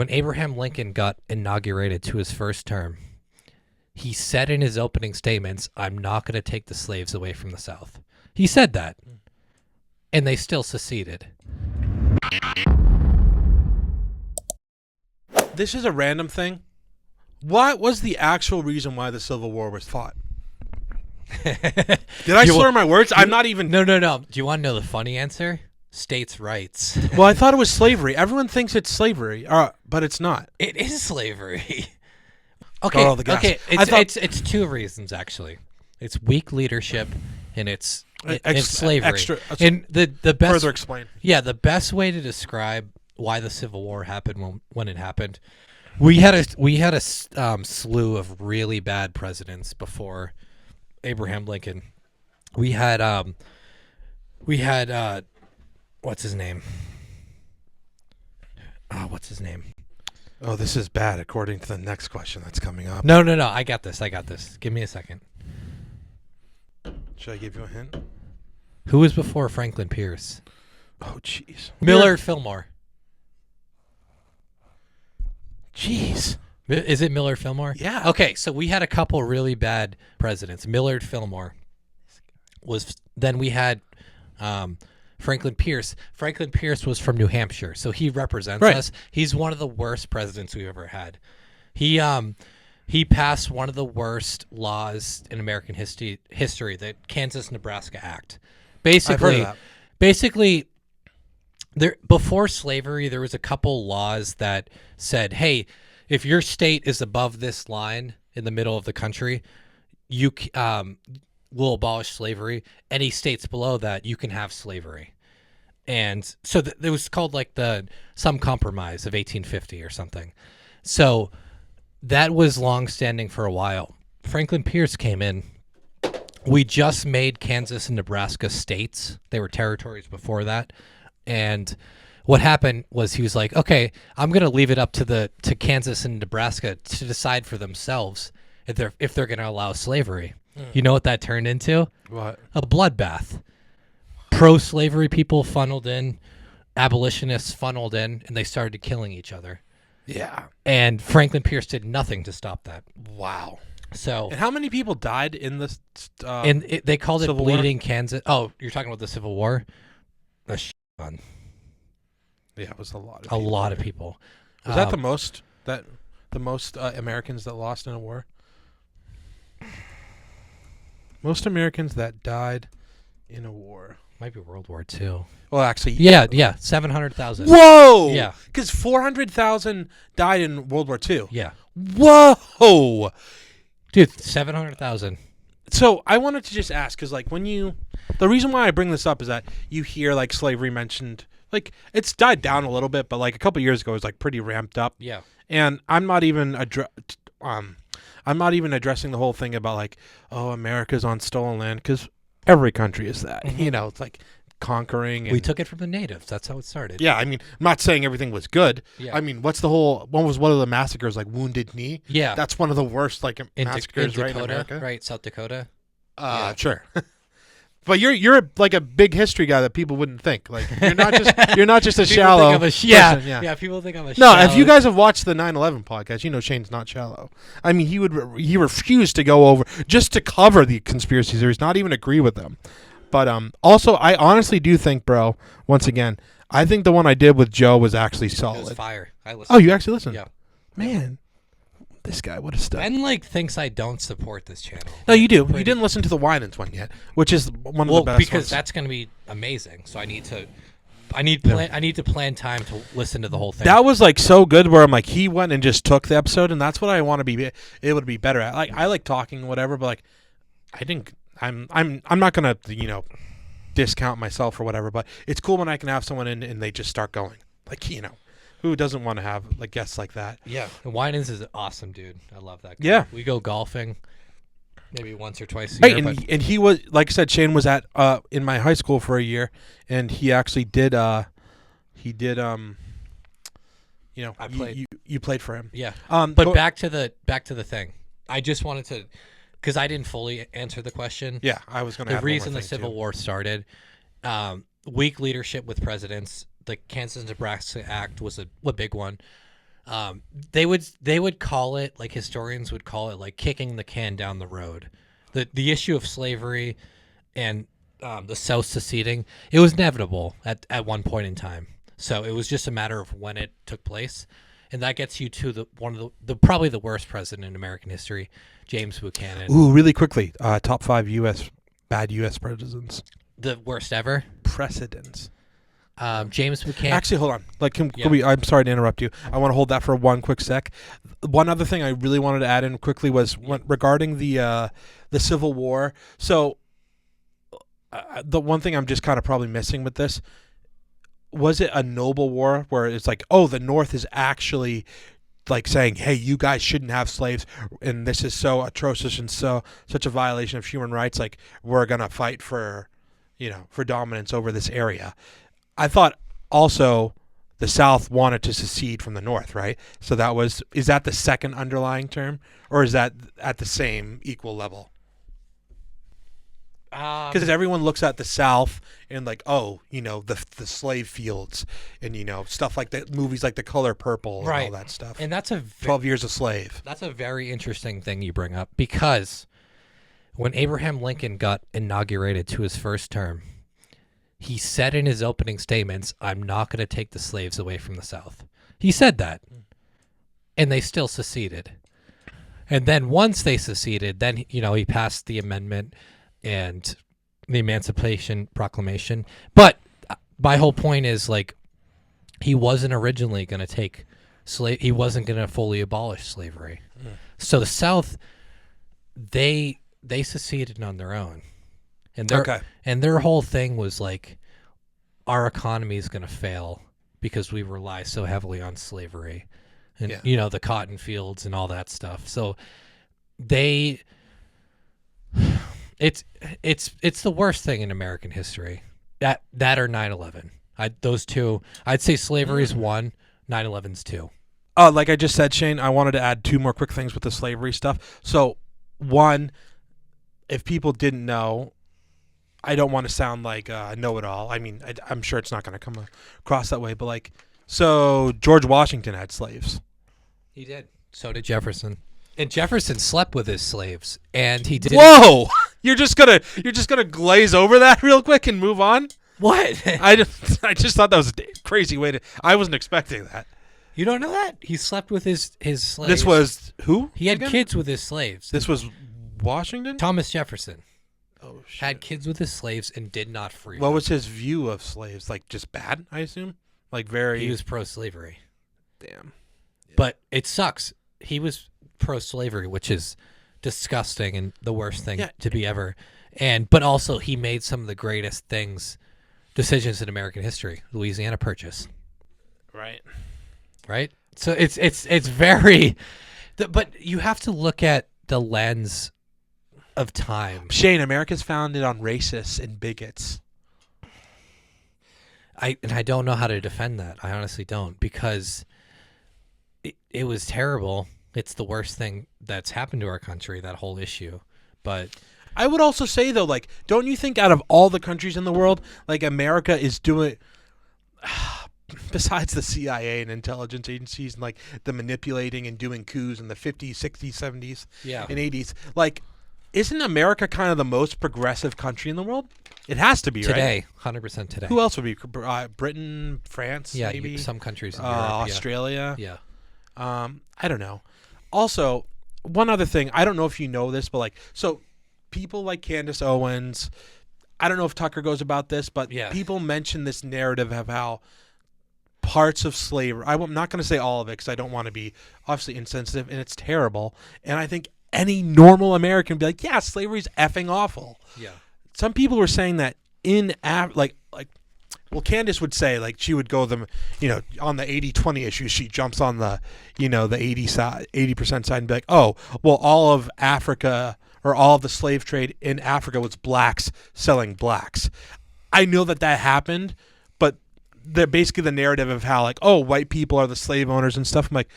When Abraham Lincoln got inaugurated to his first term, he said in his opening statements, "I'm not going to take the slaves away from the South." He said that, and they still seceded. This is a random thing. What was the actual reason why the Civil War was fought? Did I slur my words? I'm not even... No. Do you want to know the funny answer? States' rights. Well, I thought it was slavery. Everyone thinks it's slavery, but it's not. It is slavery. Okay. It's two reasons, actually. It's weak leadership, and it's slavery. And the best... Further explain. Yeah, the best way to describe why the Civil War happened when it happened, we had a slew of really bad presidents before Abraham Lincoln. We had what's his name? What's his name? Oh, this is bad according to the next question that's coming up. No. I got this. Give me a second. Should I give you a hint? Who was before Franklin Pierce? Oh, jeez. Millard Fillmore. Jeez. Is it Millard Fillmore? Yeah. Okay, so we had a couple really bad presidents. Millard Fillmore was. Then we had Franklin Pierce. Franklin Pierce was from New Hampshire, so he represents us. He's one of the worst presidents we've ever had. He passed one of the worst laws in American history, the Kansas-Nebraska Act. Basically, there before slavery, there was a couple laws that said, "Hey, if your state is above this line in the middle of the country, you will abolish slavery. Any states below that, you can have slavery." And so it was called like some compromise of 1850 or something. So that was long-standing for a while. Franklin Pierce came in. We just made Kansas and Nebraska states. They were territories before that. And what happened was he was like, "Okay, I'm going to leave it up to Kansas and Nebraska to decide for themselves if they're going to allow slavery." You know what that turned into? What? A bloodbath. Pro-slavery people funneled in, abolitionists funneled in, and they started killing each other. Yeah. And Franklin Pierce did nothing to stop that. Wow. So. And how many people died in this? They called it Civil Bleeding War? Kansas. Oh, you're talking about the Civil War? A ton. Yeah, it was a lot. A lot of people. Was that the most Americans that lost in a war? Most Americans that died in a war. Might be World War II. Well, actually, yeah, 700,000. Whoa! Yeah, because 400,000 died in World War II. Yeah. Whoa! Dude, 700,000. So I wanted to just ask, because like the reason why I bring this up is that you hear like slavery mentioned, like it's died down a little bit, but like a couple years ago it was like pretty ramped up. Yeah. And I'm not even addressing the whole thing about like, oh, America's on stolen land, because every country is that. Mm-hmm. You know, it's like conquering. And, we took it from the natives. That's how it started. Yeah, I mean, I'm not saying everything was good. Yeah. I mean, what's the whole? One was one of the massacres, like Wounded Knee. Yeah, that's one of the worst like massacres, in Dakota, right in America, right, South Dakota. Yeah. Sure. But you're like a big history guy that people wouldn't think. Like you're not just a shallow. Yeah. People think I'm a no. shallow. If you guys have watched the 9/11 podcast, you know Shane's not shallow. I mean, he refused to go over just to cover the conspiracy theories, not even agree with them. But also, I honestly do think, bro. Once again, I think the one I did with Joe was actually solid. It was fire. I listened. Oh, you actually listened? Yeah. Man, this guy would have stuck. Ben thinks I don't support this channel. No, you do. You didn't listen to the Winans one yet, which is one of the best. Because ones. that's going to be amazing. So I need to plan time to listen to the whole thing. That was like so good where I'm like, he went and just took the episode, and that's what I want to be able to be better at. Like I like talking, whatever, but like I'm not gonna discount myself or whatever. But it's cool when I can have someone in and they just start going. Like who doesn't want to have like guests like that? Yeah, and Winans is awesome, dude. I love that guy. Yeah, we go golfing maybe once or twice a year. And he was, like I said, Shane was at in my high school for a year, and he actually did I played. You played for him. Yeah. But back to the thing. I just wanted to, because I didn't fully answer the question. Yeah, I was going to. The reason the Civil War started, weak leadership with presidents. The Kansas-Nebraska Act was a big one. They would call it, like, historians would call it, like, kicking the can down the road. The issue of slavery and the South seceding, it was inevitable at one point in time. So it was just a matter of when it took place, and that gets you to one of the probably the worst president in American history, James Buchanan. Ooh, really quickly, top 5 U.S. bad U.S. presidents. The worst ever. Precedents. James Buchanan. Actually, hold on. Like, can we? I'm sorry to interrupt you. I want to hold that for one quick sec. One other thing I really wanted to add in quickly was regarding the Civil War. So, the one thing I'm just kind of probably missing with this, was it a noble war where it's like, oh, the North is actually like saying, hey, you guys shouldn't have slaves, and this is so atrocious and such a violation of human rights. Like, we're gonna fight for dominance over this area. I thought also the South wanted to secede from the North, right? So is that the second underlying term, or is that at the same equal level? Because everyone looks at the South and like, oh, the slave fields and stuff like that, movies like The Color Purple and Right. all that stuff. And that's a 12 Years a Slave. That's a very interesting thing you bring up, because when Abraham Lincoln got inaugurated to his first term, he said in his opening statements, "I'm not going to take the slaves away from the South." He said that, and they still seceded. And then once they seceded, then he passed the amendment and the Emancipation Proclamation. But my whole point is, like, he wasn't originally going to take he wasn't going to fully abolish slavery. So the South, they seceded on their own. And their whole thing was like, our economy is going to fail because we rely so heavily on slavery and the cotton fields and all that stuff. So it's the worst thing in American history. That or 9/11. Those two. I'd say slavery is 1, 9/11's 2. Like I just said, Shane, I wanted to add 2 more quick things with the slavery stuff. So, one, if people didn't know, I don't want to sound like a know-it-all. I mean, I'm sure it's not going to come across that way, but so George Washington had slaves. He did. So did Jefferson. And Jefferson slept with his slaves, and he did. Whoa! You're just gonna glaze over that real quick and move on? What? I just thought that was a crazy way to. I wasn't expecting that. You don't know that? He slept with his slaves. This was who? He had again? kids with his slaves. This was Washington? Thomas Jefferson. Oh, shit. Had kids with his slaves and did not free them. What was his view of slaves? Like, just bad, I assume? Like, very... He was pro-slavery. Damn. Yeah. But it sucks. He was pro-slavery, which is disgusting and the worst thing to be ever. But also, he made some of the greatest decisions in American history. Louisiana Purchase. Right. Right? So it's very... But you have to look at the lens of time. Shane, America's founded on racists and bigots. I don't know how to defend that. I honestly don't, because it was terrible. It's the worst thing that's happened to our country, that whole issue. But I would also say, though, like, don't you think out of all the countries in the world, like, America is doing, besides the CIA and intelligence agencies and, like, the manipulating and doing coups in the 50s, 60s, 70s, and 80s, like, isn't America kind of the most progressive country in the world? It has to be, today, right? 100% today. Who else would be? Britain, France, yeah, maybe? some countries in Europe, Australia. Yeah. I don't know. Also, one other thing. I don't know if you know this, but, so people like Candace Owens, I don't know if Tucker goes about this, but people mention this narrative of how parts of slavery, I'm not going to say all of it because I don't want to be obviously insensitive, and it's terrible. And I think any normal American would be like, yeah, slavery's effing awful. Yeah. Some people were saying that well, Candace would say, like, she would go on the 80-20 issue, she jumps on the, the 80% side and be like, oh, well, all of Africa or all of the slave trade in Africa was blacks selling blacks. I know that happened, but basically the narrative of how, like, oh, white people are the slave owners and stuff. I'm like,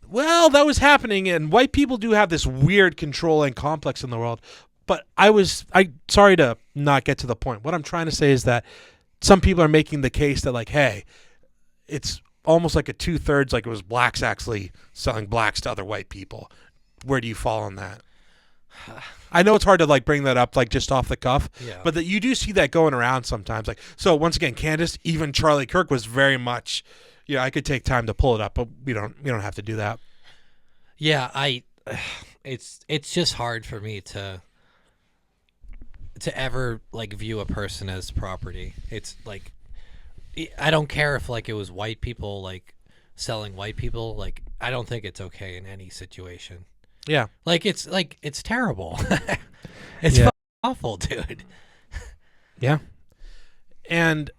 well, that was happening, and white people do have this weird controlling complex in the world. But sorry to not get to the point. What I'm trying to say is that some people are making the case that, like, hey, it's almost like a 2/3, like it was blacks actually selling blacks to other white people. Where do you fall on that? I know it's hard to like bring that up like just off the cuff, Yeah. but that you do see that going around sometimes. Like, so once again, Candace, even Charlie Kirk was very much, I could take time to pull it up, but we don't have to do that. Yeah, it's just hard for me to ever like view a person as property. It's like I don't care if like it was white people like selling white people. Like I don't think it's okay in any situation. Yeah. It's terrible. It's Yeah. awful, dude. Yeah. And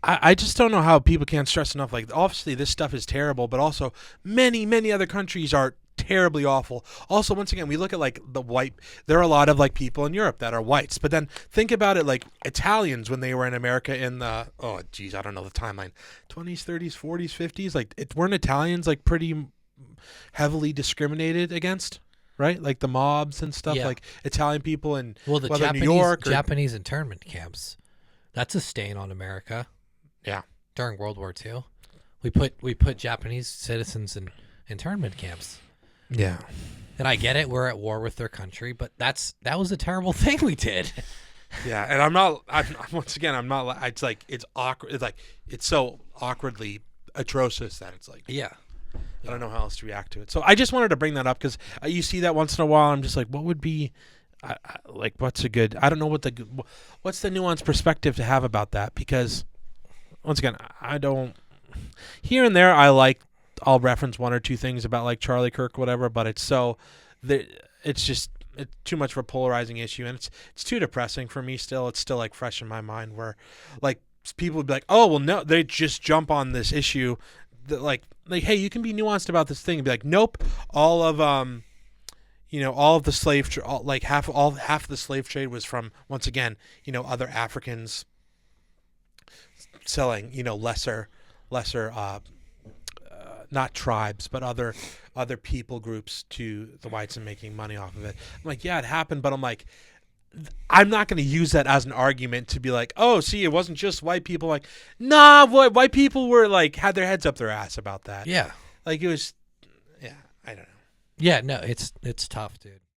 I just don't know how people can't stress enough. Like, obviously, this stuff is terrible, but also many, many other countries are terribly awful. Also, once again, we look at like the white. There are a lot of like people in Europe that are whites, but then think about it, like Italians when they were in America in the I don't know the timeline, 20s, 30s, 40s, 50s. Like, weren't Italians like pretty heavily discriminated against? Right, like the mobs and stuff, Yeah. like Italian people in Well, the whether Japanese New York or Japanese internment camps. That's a stain on America. yeah. During World War II, we put Japanese citizens in internment camps. Yeah. And I get it, we're at war with their country, but that was a terrible thing we did. Yeah, and I'm not. Once again, I'm not. It's like it's awkward. It's like it's so awkwardly atrocious that it's like Yeah. I don't know how else to react to it. So I just wanted to bring that up because you see that once in a while. I'm just like, what would be, like, what's a good? I don't know what's the nuanced perspective to have about that, because once again, I don't. Here and there, I'll reference one or two things about like Charlie Kirk, whatever, but it's just it's too much of a polarizing issue, and it's too depressing for me. Still, it's still like fresh in my mind where like people would be like, oh well, no, they just jump on this issue that like hey, you can be nuanced about this thing and be like, nope, all of the slave like half of the slave trade was from, once again, other Africans selling lesser not tribes but other people groups to the whites and making money off of it. I'm like, yeah, it happened, but I'm like, I'm not going to use that as an argument to be like, oh, see, it wasn't just white people. Like, nah, white people were like had their heads up their ass about that. Yeah. Like, it was, yeah, I don't know. Yeah, no, it's tough, dude.